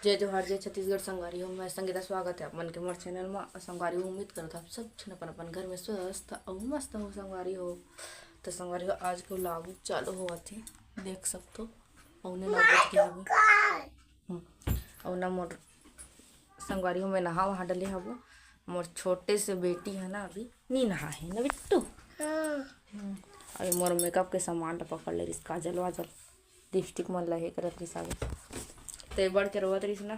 जय जोहार जय छत्तीसगढ़ संगवारी हो। मैं संगीता स्वागत है आप मन के मोर चैनल में। संगवारी हो उम्मीद करो था आप सब छन अपन अपन घर में स्वस्थ और मस्त हो संगवारी हो। तो संगवारी हो आज को लागू चालू हुआ थी देख सकते हो। और ना बच गया अभी और ना मोर संगवारी हो मैं नहा वहाँ डले हबो। मोर छोटे से बेटी है ना अभी नहीं नहा है ना बिट्टू। अभी मोर मेकअप के सामान पकड़ ले रही काजल वाजल लिपस्टिक मन लहे करत रही सागे ते बढ़ के रोवत रही ना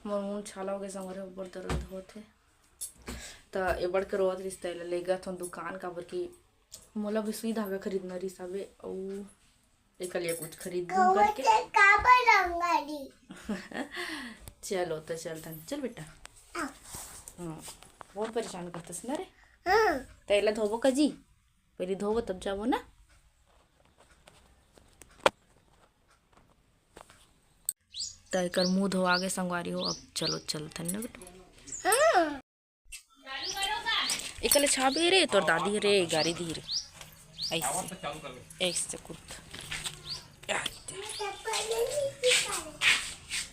मोर मुँह छाला हो गए संगवारी ऊपर दर्द होते तो ये बढ़ के रोवत रही तैला ले गया था दुकान का बर की मोला भी सुई धागा खरीदना रही साबे और एक लिए कुछ खरीद दूं करके चलो तो चलता चल बेटा। बहुत परेशान करतस ना रे तैला धोबो कजी पहले धोबो तब जाबो ना। तय कर मुंह धोआ के संगवारी हो अब चलो चलते ना बेटा। एकले छाबे रे तोर दादी रे गाड़ी धीरे ऐसे ऐसे कुत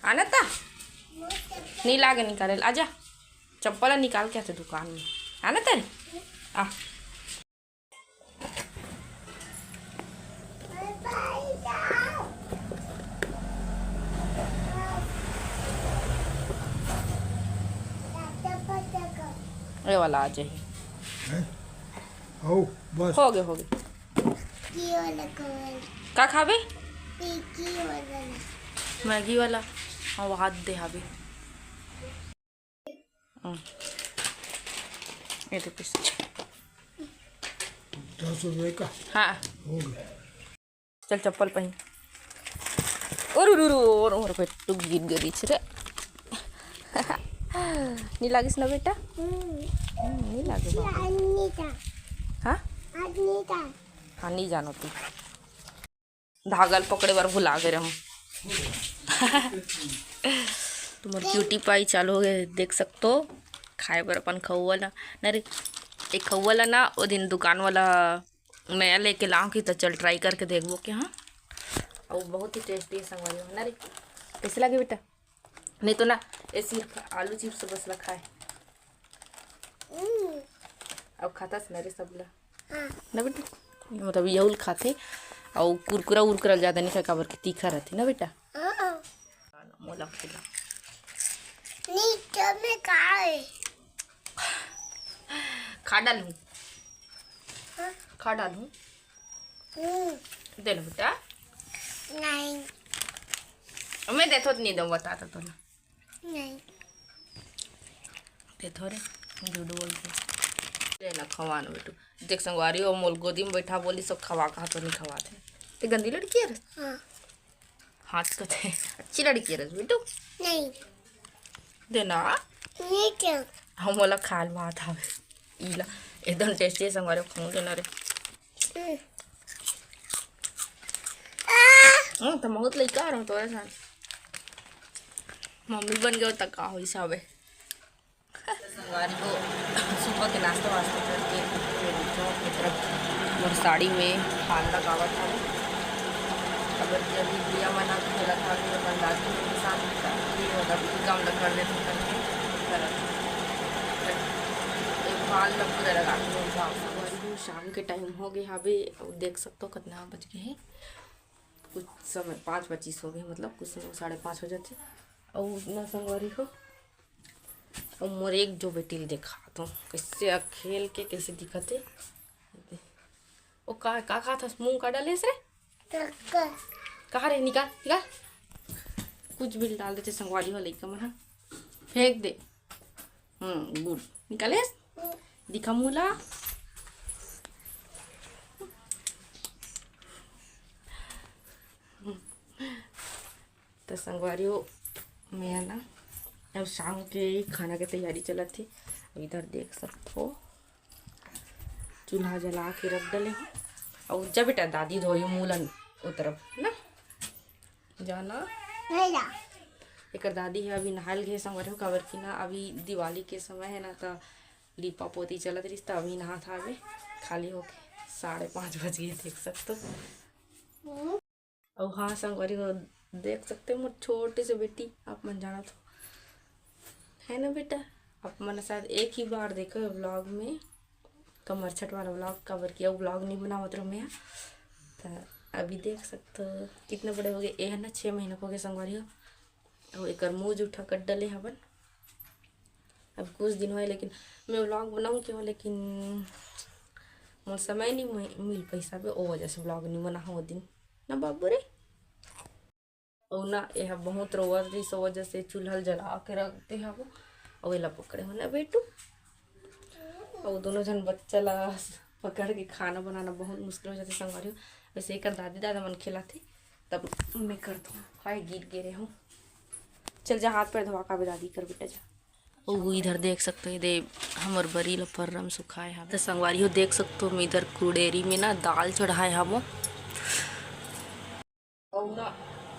आना था नहीं लागे निकाले आजा चप्पल निकाल के आते दुकान में आना तेरे आ ये वाला आ जाए बस हो गए का खाबे मैगी वाला हाँ वो हाथ दे हाबे ये तो पैसा 10 रुपये का हाँ हो गया। चल चप्पल पहन और पेट्टू गिर गई रे नहीं लागिस ना बेटा नहीं लागे हाँ हाँ नहीं जानो तू धागल पकड़े बार भुला गए हम तुम्हारी क्यूटी पाई चालू हो गए देख सकते हो खाए पर अपन खाऊ वाला ना रे एक खाऊ वाला ना वो दिन दुकान वाला नया लेके लाऊं की तो चल ट्राई करके देखबो कि हाँ और बहुत ही टेस्टी है संगवारी हो ना रे कैसे लगे बेटा। नहीं तो ना ये सिर्फ आलू चिप्स बस ला खाए अब खाता ना रे सब ला ना बेटा मतलब यही खाते और कुरकुरा उरकुरा ज़्यादा नहीं खाए काबर के तीखा रहती ना बेटा। मोला खिला खा डालूं खा डालूं दे लो बेटा नहीं मैं दे तो नहीं दूँ बताता तो ना नहीं दे थोड़े झूठ बोलते देना खवाना बेटू देख संगवारी और मोल गोदी में बैठा बोली सब खवा कहा तो नहीं खवाते ते गंदी लड़की है हाँ हाथ कते अच्छी लड़की है बेटू नहीं देना नहीं क्यों हम मोला खाल भात हवे इला एकदम टेस्टी है संगवारी खाऊं देना रे तो बहुत लड़का आ रहा हूँ तोरे साथ मम्मी बन गए तक का हो हिसाबे संगवारी को सुबह के नाश्ता वास्ता करके की तरफ और साड़ी में हाल लगावा था अगर जब दिया मना खेला था तो बंदाजी के साथ काम लग कर देते करके एक हाल पूरा लगा के शाम के टाइम हो गए अभी देख सकते हो कितना बज गए हैं कुछ समय 5:25 हो गए मतलब कुछ समय 5:30 हो जाते और ना संगवारी हो और मोर एक जो बेटी देखा तो कैसे खेल के कैसे दिखते ओ का था मुंह का डाले रे कहाँ रे निकाल निकाल कुछ भी डाल देते संगवारी हो लइका मन फेंक दे गुड निकाले दिखा मुला तो संगवारी हो मैं ना अब शाम के खाना की तैयारी चला थी इधर देख सकते हो चूल्हा जला के रख डले हैं और जब बेटा दादी धोई मूलन वो तरफ ना जाना एक दादी है अभी नहाल गए संगवारी हो काबर की ना अभी दिवाली के समय है ना तो लिपा पोती चलत रही तो अभी नहा था अभी खाली होके 5:30 बज गए देख सकते हो। और हाँ संगवारी हो देख सकते हो मोर छोटे से बेटी आप मन जाना तो है ना बेटा। आप मैंने शायद एक ही बार देखा है व्लॉग में कमर छठ वाला व्लॉग कवर किया, व्लॉग नहीं बनावत रहो मैं। तो अभी देख सकते हो कितने बड़े हो गए। ये है ना 6 महीने हो गए संगवारी हो। और एक मुँह उठा कर डले हवन। अब कुछ दिन हुए लेकिन मैं व्लॉग बनाऊँ क्यों, लेकिन मुझे समय नहीं मिल पैसा पे ओ वजह से व्लॉग नहीं बना हो दिन ना बाबू रे। और ना यह बहुत रोवत रही सो वजह से चूल्हा जला के रखते हैं वो और वेला पकड़े हो ना बेटू। और दोनों जन बच्चा ला पकड़ के खाना बनाना बहुत मुश्किल हो जाती संगवारी हो। वैसे एक दादी दादा मन खिलाते तब मैं कर दूँ। हाय गिर गिरे हूँ। चल जा हाथ पैर धोवा का भी दादी कर बेटा जा। वो इधर देख सकते हो दे हमर बरी लफरम सुखाए हम तो संगवारी हो देख सकते हो। इधर कुड़ेरी में ना दाल चढ़ाए हम और ना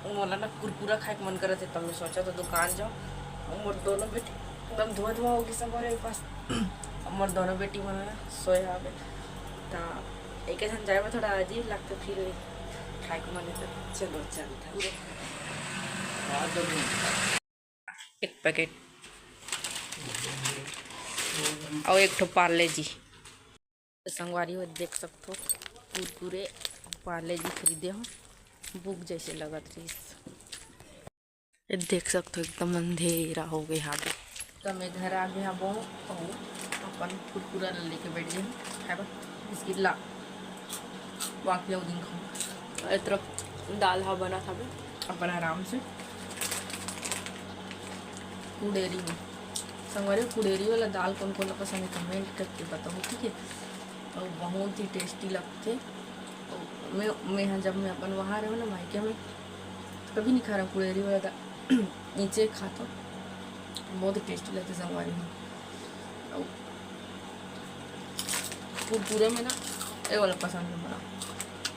मोला ना कुरकुरा खाए के मन करत है। तब मैं सोचा तो दुकान जाओ और मोर दोनों बेटी एकदम धुआं धुआं होगी संगवारी के पास। मोर दोनों बेटी मन सोया आवे तो एक जन जाए में थोड़ा अजीब लगता फिर खाए के मन तो चलो चल एक पैकेट और एक ठो पार्ले जी संगवारी हो देख सकते हो कुरकुरे पार्ले जी खरीदे हो भूख जैसे लगत रही। देख सकते हो एकदम अंधेरा हो गया अभी तो मैं घर आ गया वो और अपन कुरकुरा लेके बैठ गए है बिस्किट ला बाकी दिन खाऊँ। एक तरफ दाल हा बना था अपन आराम से कुड़ेरी में संगवारी कुड़ेरी वाला दाल कौन कौन पसंद है कमेंट करके बताओ ठीक है। और बहुत ही टेस्टी लगते। और मैं जब मैं अपन वहाँ रहे ना मायके में तो कभी नहीं खा रहा कुड़ेरी वाला दाल नीचे खाता बहुत ही टेस्टी लगते संगवारी में। और कुरकुरे में ना ये वाला पसंद है बड़ा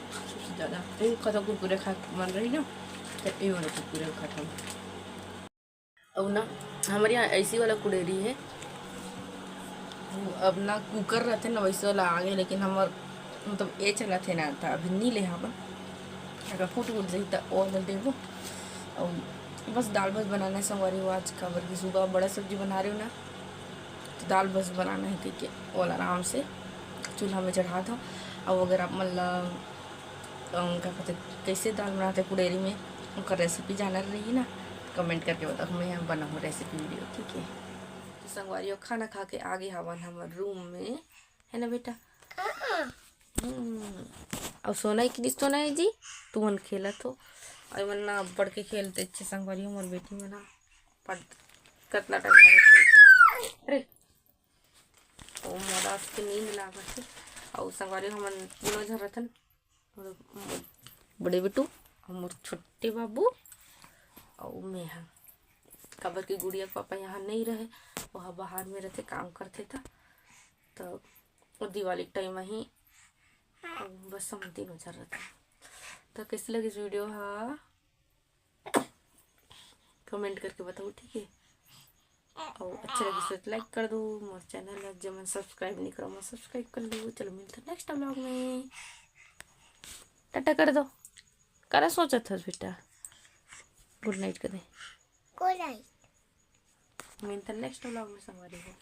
सबसे ज़्यादा। ये खाता कुरकुरे खा मन रही ना तो ये वाला कुरकुरे खाता हूँ। और ना हमारे यहाँ ऐसी वाला कुड़ेरी है अब ना कुकर रहते ना वैसे वाला आ गए लेकिन हमार मतलब ये चला थे ना था अभी नहीं ले हम अगर फूट जाई तो और देवो। और बस दाल बस बनाना है संगवारी हो। आज खबर की सुबह बड़ा सब्जी बना रही हूँ ना तो दाल बस बनाना है क्योंकि और आराम से चूल्हा में चढ़ा दो। और अगर आप मतलब क्या कहते कैसे दाल बनाते कुड़ेरी में उनका रेसिपी जानना रही ना कमेंट करके बताओ मैं यहाँ बनाऊँ रेसिपी वीडियो ठीक है। तो संगवारी खाना खा के आगे हवन हमारे रूम में है ना बेटा। और सोना की नहीं सोना है जी तू मन खेला तो और मन ना बढ़ के खेलते अच्छे संगवारी हमारे बेटी में ना पढ़ कितना टाइम लगे अरे ओ मदास के नींद लागत है। और संगवारी हमन तीनों जन रहतन बड़े बेटू और छोटे बाबू और मैं हाँ खबर की गुड़िया पापा यहाँ नहीं रहे वहाँ बाहर में रहते काम करते था तो दिवाली के टाइम ही बस हम तीनों चल रहे थे। तो कैसी लगी इस वीडियो हाँ कमेंट करके बताओ ठीक है। और अच्छा लगे तो लाइक कर दो मोर चैनल है जब मैं सब्सक्राइब नहीं करो मैं सब्सक्राइब कर लो। चलो मिलते नेक्स्ट व्लॉग में टाटा कर दो करा सोचा था बेटा गुड नाइट कर दे Good night. मिलते नेक्स्ट व्लॉग में संगवारी हो।